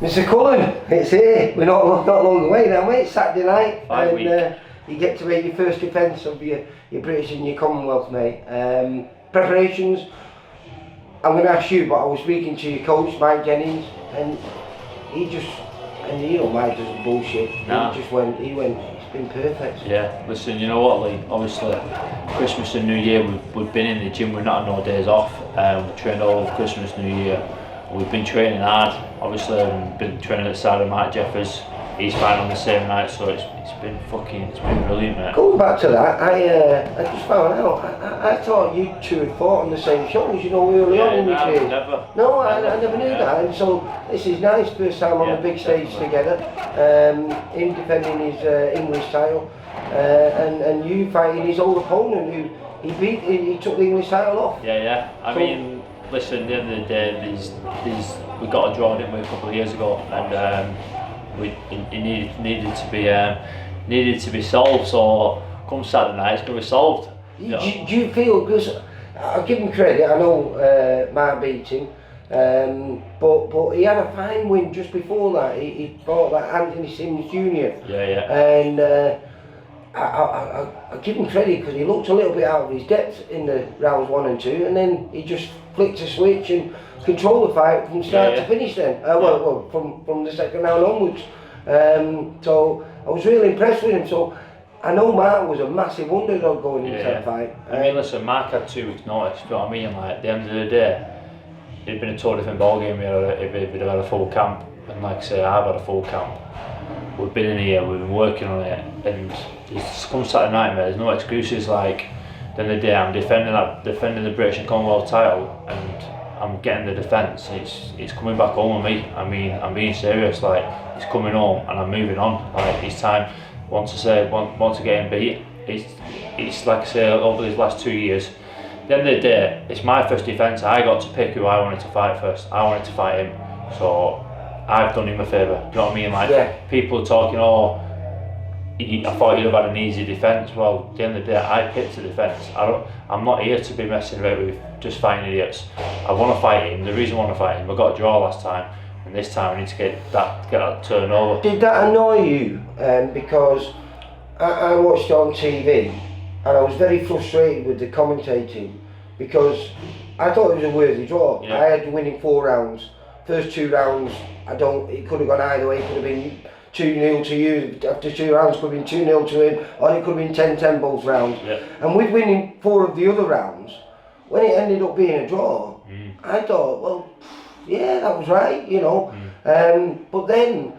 Mr. Cullen, it's here. We're not long away now, mate. It's Saturday night, and you get to make your first defence of your British and your Commonwealth, mate. Preparations. I'm going to ask you, but I was speaking to your coach, Mike Jennings, and he just, and you know, Mike doesn't bullshit. Nah. He went. It's been perfect. Yeah. Listen, you know what, Lee? Obviously, Christmas and New Year, we've been in the gym. We've not had no days off. We trained all over Christmas, New Year. We've been training hard. Obviously, we've been training at the side of Mike Jeffers. He's fighting on the same night, so it's been brilliant, mate. Going back to that, I just found out. I thought you two had fought on the same shows, you know, early on in your career. Never. No, I never knew that, and so this is nice. First time on the big stage together. Him defending his English title, and you fighting his old opponent who he took the English title off. Yeah. I mean, listen, at the end of the day, we got a draw, didn't we, a couple of years ago, and it needed to be solved. So come Saturday night, it's going to be solved. Do you feel, because I'll give him credit, I know Mark beat him, but he had a fine win just before that. He fought that Anthony Sims Jr. Yeah. And I give him credit because he looked a little bit out of his depth in the rounds 1 and 2, and then he just flicked a switch and controlled the fight from start to finish then. Well, from the second round onwards. So I was really impressed with him. So I know Mark was a massive underdog going into that fight. I mean, listen, Mark had 2 weeks notice, you know what I mean? Like, at the end of the day, it'd been a totally different ballgame if we'd have had a full camp. And like I say, I've had a full camp. We've been in here, we've been working on it, and it's come Saturday night, mate, there's no excuses. Like, at the end of the day, I'm defending the British and Commonwealth title, and I'm getting the defence. It's coming back home with me. I mean, I'm being serious. Like, it's coming home, and I'm moving on. Like, it's time. Want to get him beat. It's like I say, over these last 2 years. At the end of the day, it's my first defence. I got to pick who I wanted to fight first. I wanted to fight him, so I've done him a favour. Do you know what I mean? Like, people are talking, I thought you'd have had an easy defence. Well, at the end of the day, I picked the defence. I'm not here to be messing about with just fighting idiots. I want to fight him. The reason I want to fight him, I got a draw last time, and this time I need to get that turnover. Did that annoy you? Because I watched it on TV, and I was very frustrated with the commentating because I thought it was a worthy draw. Yeah. I had to win in 4 rounds. First 2 rounds, it could have gone either way. It could have been 2-0 to you. After 2 rounds, it could have been 2-0 to him, or it could have been 10-10 both rounds. Yeah. And with winning 4 of the other rounds, when it ended up being a draw, I thought, well, yeah, that was right, you know. But then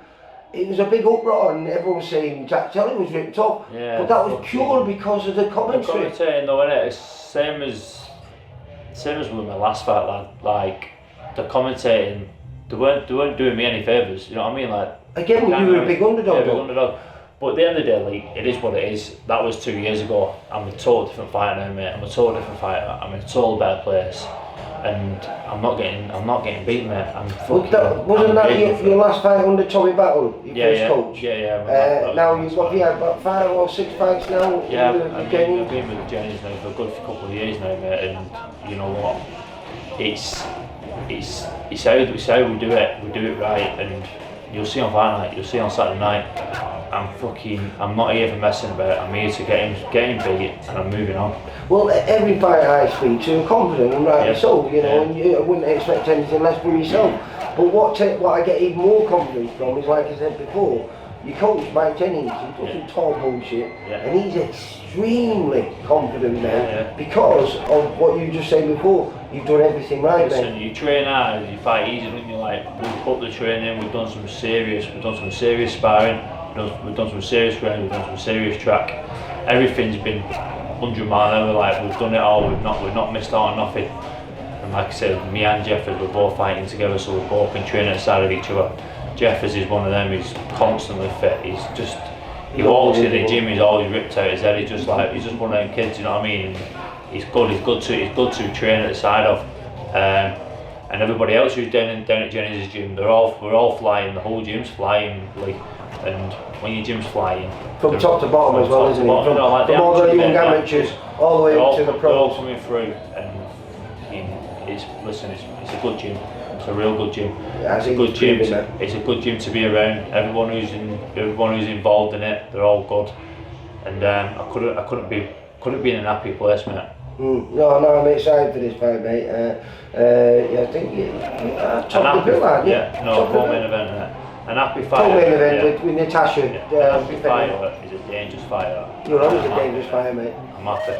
it was a big uproar, and everyone was saying Jack Chelli was ripped off. Yeah, but that was purely because of the commentary. The commentating, though, innit? It's same as with my last fight, lad. Like, the commentating, they weren't doing me any favours. You know what I mean? Like, again, you were a big underdog. Yeah, big underdog. But at the end of the day, like, it is what it is. That was 2 years ago. I'm a total different fighter now, mate. I'm a total different fighter. I'm in a total better place, and I'm not getting beat, mate. Wasn't that your last fight under Tommy Battle, your first coach? Yeah. Now you've got about 5 or 6 fights now. Yeah, I've been with Jennings now for a good couple of years now, mate. And you know what? It's how we do it. We do it right, and you'll see on fight night. You'll see on Saturday night. I'm not here for messing about. I'm here to get him beat, and I'm moving on. Well, every fighter I speak to are confident, and rightly so, you know, and I wouldn't expect anything less from yourself. But what I get even more confidence from is, like I said before, your coach, Mike Jennings, he doesn't talk bullshit, and he's extremely confident now because of what you just said before. You've done everything right. Listen, you train hard, you fight easy, don't you? Like, we've put the training, we've done some serious sparring, we've done some serious training, we've done some serious track. Everything's been 100 mile an hour. Like, we've done it all. We've not missed out on nothing. And like I said, me and Jeffers, we're both fighting together, so we've both been training aside of each other. Jeffers is one of them. He's constantly fit. He walks in the gym. He's always ripped out his head. He's just one of them kids. You know what I mean? He's good to train at the side of. And everybody else who's down at Jennings' gym, we're all flying. The whole gym's flying. Like, and when your gym's flying, from top to bottom as well, isn't it? From all the young amateurs all the way up to the pros. They're all coming through, and fucking, it's a good gym. It's a real good gym. Yeah, It's a good gym. It's a good gym to be around. Everyone who's involved in it, they're all good. And I couldn't be in an happy place, mate. No, I'm excited for this fight, mate. Yeah, I think top of the bill, aren't you? Yeah, no, co-main event, mate. An happy fight. Co-main event with Natasha. An happy fighter is a dangerous fighter. You're always a dangerous fighter, mate. I'm happy.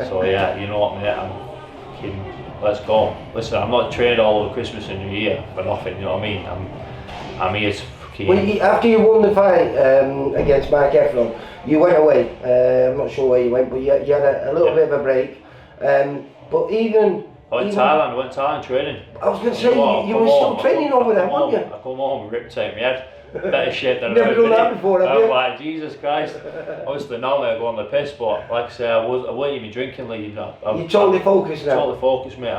So yeah, you know what, mate. Let's go. Listen, I'm not trained all over Christmas and New Year for nothing. You know what I mean? I'm here to fucking. Well, after you won the fight against Mark Efron, you went away. I'm not sure where you went, but you had a little bit of a break. But even. I went to Thailand training. I was going to say, you were still training over there, weren't you? I come home with ripped out my head. Better shape than Never done that before, have you? I was like, Jesus Christ. Obviously normally I go on the piss, but like I say, I wasn't even drinking league, you know. You're totally focused now. Totally focused, mate.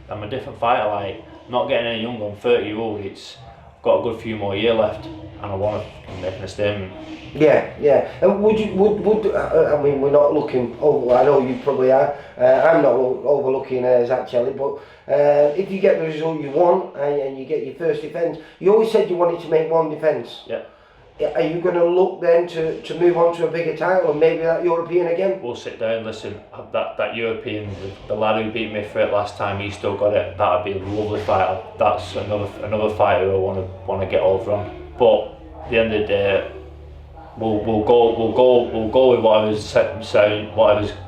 I'm a different fighter, like, not getting any younger. I'm 30-year-old. I've got a good few more years left, and I want to make a statement. Yeah. And would I mean, we're not looking over. I know you probably are. I'm not overlooking Zak Chelli, but if you get the result you want and you get your first defence, you always said you wanted to make one defence. Yeah. Are you going to look then to move on to a bigger title, or maybe that European again? We'll sit down. Listen, that European, the lad who beat me for it last time, he's still got it. That'd be a lovely fighter. That's another fighter I want to get over on. But at the end of the day, we'll go with whatever's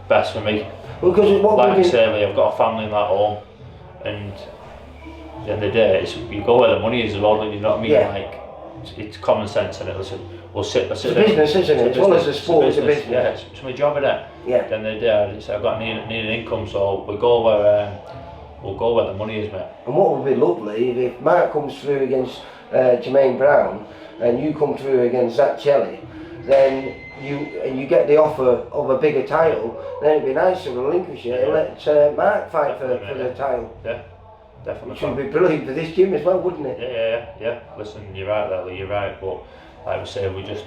best for me. Because like I say, I've got a family in that home, and at the end of the day, you go where the money is as well. You know what I mean? Yeah. Like, it's common sense in it. Listen, we'll sit. It's a business, isn't it? As well as a sport, it's a business. Yeah, it's my job in it. Yeah. At the end of the day, I've got need an income, so we'll go where the money is, mate. And what would be lovely if Mark comes through against Jermaine Brown, and you come through against Zak Chelli, then you get the offer of a bigger title. Then it'd be nice to relinquish it and let Mark fight for the title. Yeah. Definitely. Which would be brilliant for this gym as well, wouldn't it? Yeah. Listen, you're right there, Lee, you're right. But like we say, we just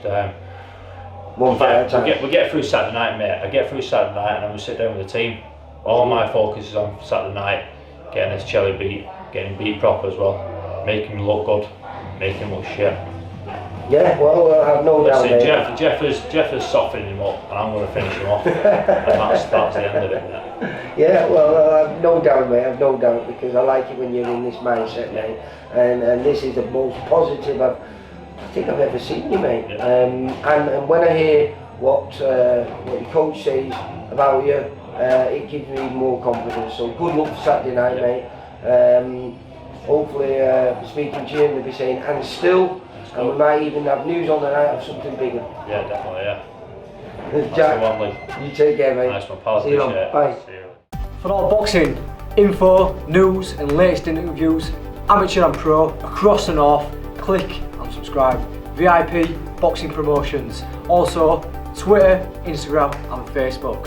one fight at a time. We get through Saturday night, mate. I get through Saturday night and then we sit down with the team. All my focus is on Saturday night, getting this Chelli beat, getting him beat proper as well, making him look good, making him look shit. Yeah, well, I have no doubt. Jeff is softening him up, and I'm going to finish him off, and that's the end of it, mate. Yeah, well, I have no doubt, mate. I have no doubt, because I like it when you're in this mindset, mate. And this is the most positive I think I've ever seen you, mate. Yeah. And when I hear what your coach says about you, it gives me more confidence. So good luck for Saturday night, mate. Hopefully, speaking to you, they'll be saying, and still. And we might even have news on the night of something bigger. Yeah, definitely, yeah. Jack, you take care, mate. Nice one, pal. See you later. Bye. See you. For all boxing info, news and latest interviews, amateur and pro, across the north, click and subscribe. VIP Boxing Promotions. Also, Twitter, Instagram and Facebook.